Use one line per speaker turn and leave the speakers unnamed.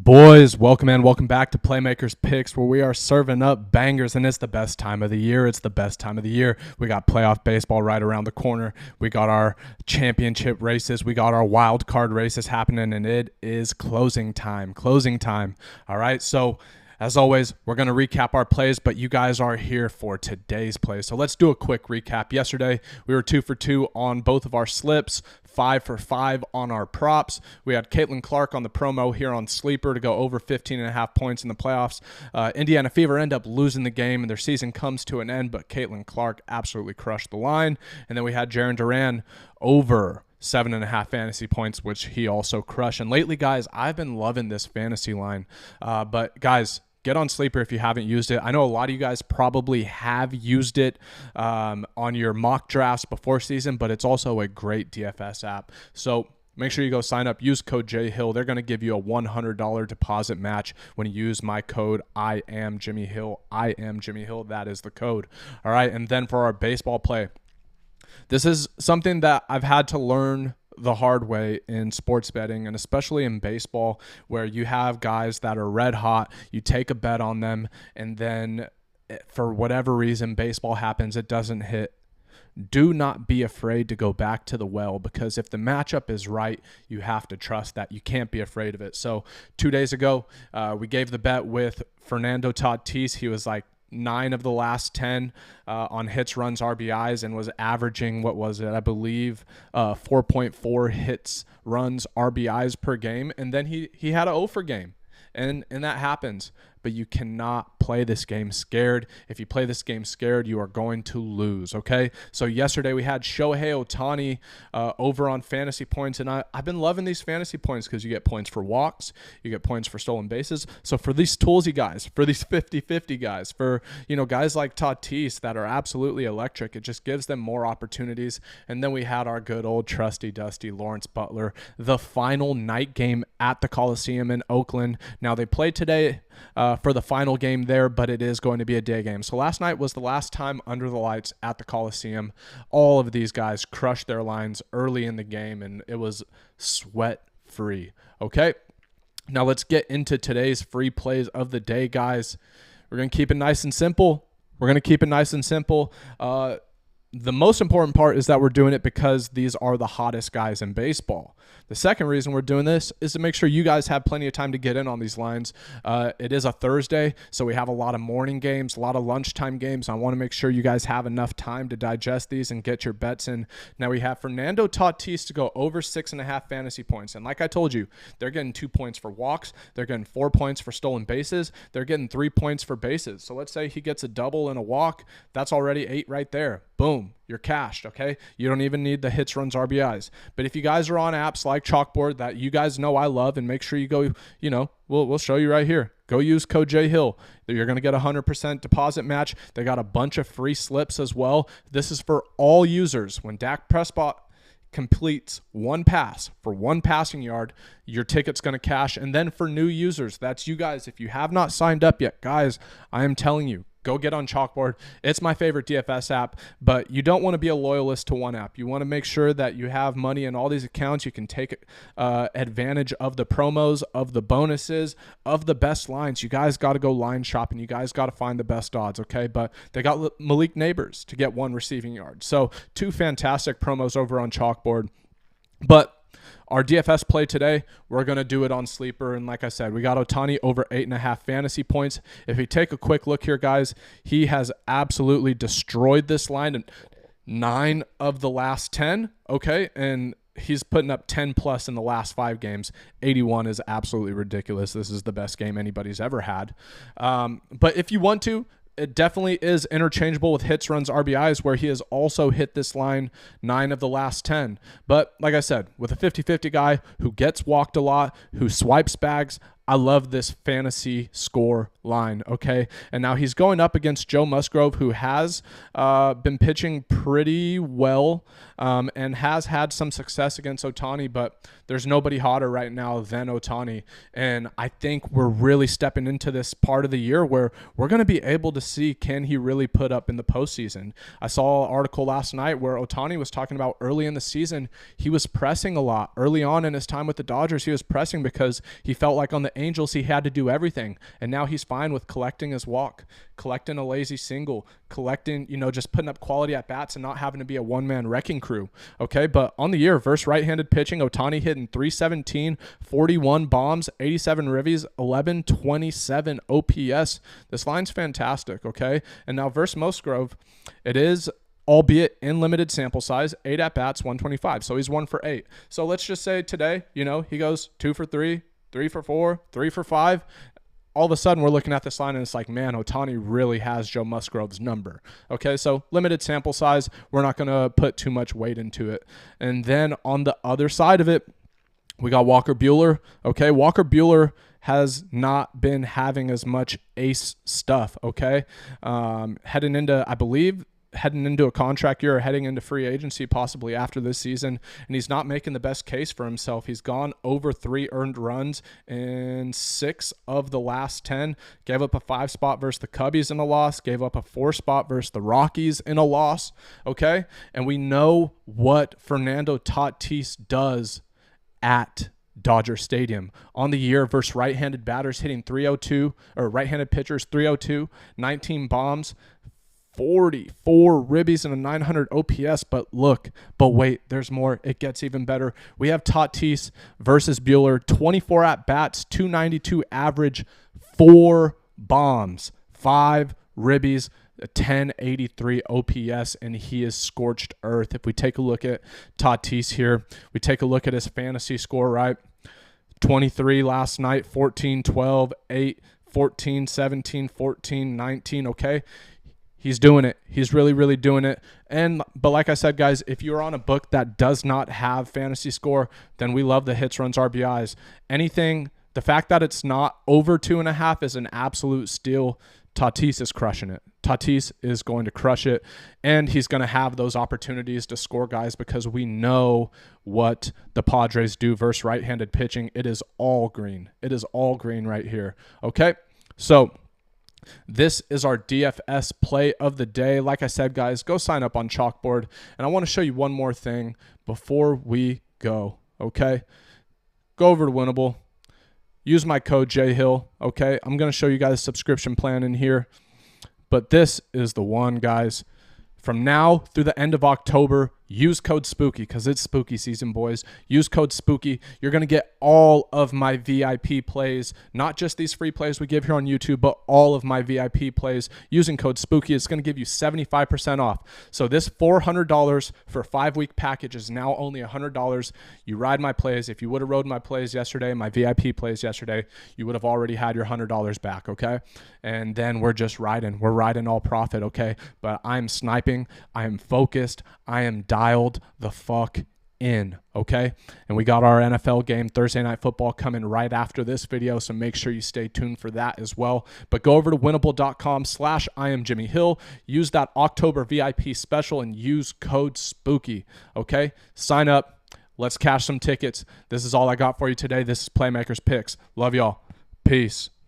Boys, welcome and welcome back to Playmakers Picks, where we are serving up bangers, and it's the best time of the year. It's the best time of the year. We got playoff baseball right around the corner. We got our championship races. We got our wild card races happening, and it is closing time. All right, so as always, we're going to recap our plays, but you guys are here for today's plays. So let's do a quick recap. Yesterday, we were 2 for 2 on both of our slips, 5 for 5 on our props. We had Caitlin Clark on the promo here on Sleeper to go over 15.5 points in the playoffs. Indiana Fever end up losing the game, and their season comes to an end, but Caitlin Clark absolutely crushed the line. And then we had Jaron Duran over 7.5 fantasy points, which he also crushed. And lately, guys, I've been loving this fantasy line. But guys, get on Sleeper if you haven't used it. I know a lot of you guys probably have used it on your mock drafts before season, but it's also a great DFS app. So make sure you go sign up. Use code JHill. They're going to give you a $100 deposit match when you use my code I am Jimmy Hill. I am Jimmy Hill. That is the code. All right, and then for our baseball play, this is something that I've had to learn the hard way in sports betting, and especially in baseball, where you have guys that are red hot, you take a bet on them, and then for whatever reason baseball happens, it doesn't hit. Do not be afraid to go back to the well, because if the matchup is right, you have to trust that. You can't be afraid of it. So 2 days ago, we gave the bet with Fernando Tatis. He was like 9 of the last 10 on hits, runs, RBIs, and was averaging, what was it, I believe 4.4 hits, runs, RBIs per game. And then he had an 0 for game, and that happens. But you cannot play this game scared. If you play this game scared, you are going to lose, okay? So yesterday we had Shohei Ohtani over on fantasy points, and I've been loving these fantasy points because you get points for walks, you get points for stolen bases. So for these toolsy guys, for these 50-50 guys, for guys like Tatis that are absolutely electric, it just gives them more opportunities. And then we had our good old trusty dusty Lawrence Butler, the final night game at the Coliseum in Oakland. Now they played today for the final game there, but it is going to be a day game. So last night was the last time under the lights at the Coliseum. All of these guys crushed their lines early in the game, and it was sweat-free. Okay, now let's get into today's free plays of the day, guys. We're going to keep it nice and simple. The most important part is that we're doing it because these are the hottest guys in baseball. The second reason we're doing this is to make sure you guys have plenty of time to get in on these lines. It is a Thursday, so we have a lot of morning games, a lot of lunchtime games. I want to make sure you guys have enough time to digest these and get your bets in. Now we have Fernando Tatis to go over 6.5 fantasy points. And like I told you, they're getting 2 points for walks. They're getting 4 points for stolen bases. They're getting 3 points for bases. So let's say he gets a double and a walk. That's already 8 right there. Boom, you're cashed, okay? You don't even need the hits, runs, RBIs. But if you guys are on apps like Chalkboard that you guys know I love, and make sure you go, we'll show you right here. Go use code JHill. You're going to get a 100% deposit match. They got a bunch of free slips as well. This is for all users. When Dak Prescott completes one pass for 1 passing yard, your ticket's going to cash. And then for new users, that's you guys. If you have not signed up yet, guys, I am telling you, go get on Chalkboard. It's my favorite DFS app, but you don't want to be a loyalist to one app. You want to make sure that you have money in all these accounts. You can take advantage of the promos, of the bonuses, of the best lines. You guys got to go line shopping. You guys got to find the best odds, okay? But they got Malik Neighbors to get 1 receiving yard. So 2 fantastic promos over on Chalkboard. But our DFS play today, we're going to do it on Sleeper. And like I said, we got Ohtani over 8.5 fantasy points. If you take a quick look here, guys, he has absolutely destroyed this line in 9 of the last 10, okay? And he's putting up 10 plus in the last 5 games. 81 is absolutely ridiculous. This is the best game anybody's ever had. But if you want to, it definitely is interchangeable with hits, runs, RBIs, where he has also hit this line 9 of the last 10. But like I said, with a 50-50 guy who gets walked a lot, who swipes bags, I love this fantasy score line, okay? And now he's going up against Joe Musgrove, who has been pitching pretty well and has had some success against Ohtani, but there's nobody hotter right now than Ohtani. And I think we're really stepping into this part of the year where we're going to be able to see, can he really put up in the postseason? I saw an article last night where Ohtani was talking about early in the season, he was pressing a lot. Early on in his time with the Dodgers, he was pressing because he felt like on the Angels, he had to do everything. And now he's fine with collecting his walk, collecting a lazy single, collecting, just putting up quality at bats and not having to be a one-man wrecking crew. Okay, but on the year, versus right-handed pitching, Ohtani hitting 317, 41 bombs, 87 ribbies, 1127 OPS. This line's fantastic, okay? And now versus Musgrove, it is, albeit in limited sample size, 8 at-bats, 125. So he's 1 for 8. So let's just say today, he goes 2 for 3, 3 for 4, 3 for 5. All of a sudden, we're looking at this line, and it's like, man, Ohtani really has Joe Musgrove's number. Okay, so limited sample size. We're not going to put too much weight into it. And then on the other side of it, we got Walker Buehler. Okay, Walker Buehler has not been having as much ace stuff, okay? Heading into a contract year or heading into free agency possibly after this season, and he's not making the best case for himself. He's gone over 3 earned runs in 6 of the last 10, gave up a 5 spot versus the Cubbies in a loss, gave up a 4 spot versus the Rockies in a loss, okay? And we know what Fernando Tatis does at Dodger Stadium. On the year versus right-handed batters hitting 302, or right-handed pitchers 302, 19 bombs, 44 ribbies and a 900 OPS. But wait, there's more. It gets even better. We have Tatis versus Buehler, 24 at-bats, 292 average, 4 bombs, 5 ribbies, a 1083 OPS, and he is scorched earth. If we take a look at Tatis here, we take a look at his fantasy score, right? 23 last night, 14, 12, 8, 14, 17, 14, 19, okay? He's doing it. He's really, really doing it. But like I said, guys, if you're on a book that does not have fantasy score, then we love the hits, runs, RBIs. The fact that it's not over 2.5 is an absolute steal. Tatis is crushing it. Tatis is going to crush it, and he's going to have those opportunities to score guys because we know what the Padres do versus right-handed pitching. It is all green. It is all green right here. Okay, so this is our DFS play of the day. Like I said, guys, go sign up on Chalkboard, and I want to show you one more thing before we go, okay? Go over to Winnable. Use my code JHill, okay? I'm going to show you guys a subscription plan in here. But this is the one, guys. From now through the end of October, use code SPOOKY because it's spooky season, boys. Use code SPOOKY. You're going to get all of my VIP plays, not just these free plays we give here on YouTube, but all of my VIP plays using code SPOOKY. It's going to give you 75% off. So this $400 for a 5-week package is now only $100. You ride my plays. If you would have rode my plays yesterday, my VIP plays yesterday, you would have already had your $100 back, okay? And then we're just riding. We're riding all profit, okay? But I'm sniping. I am focused. I am dialed the fuck in, okay? And we got our NFL game, Thursday Night Football, coming right after this video, so make sure you stay tuned for that as well. But go over to winnable.com/IamJimmyHill. Use that October VIP special and use code SPOOKY, okay? Sign up. Let's cash some tickets. This is all I got for you today. This is Playmakers Picks. Love y'all. Peace.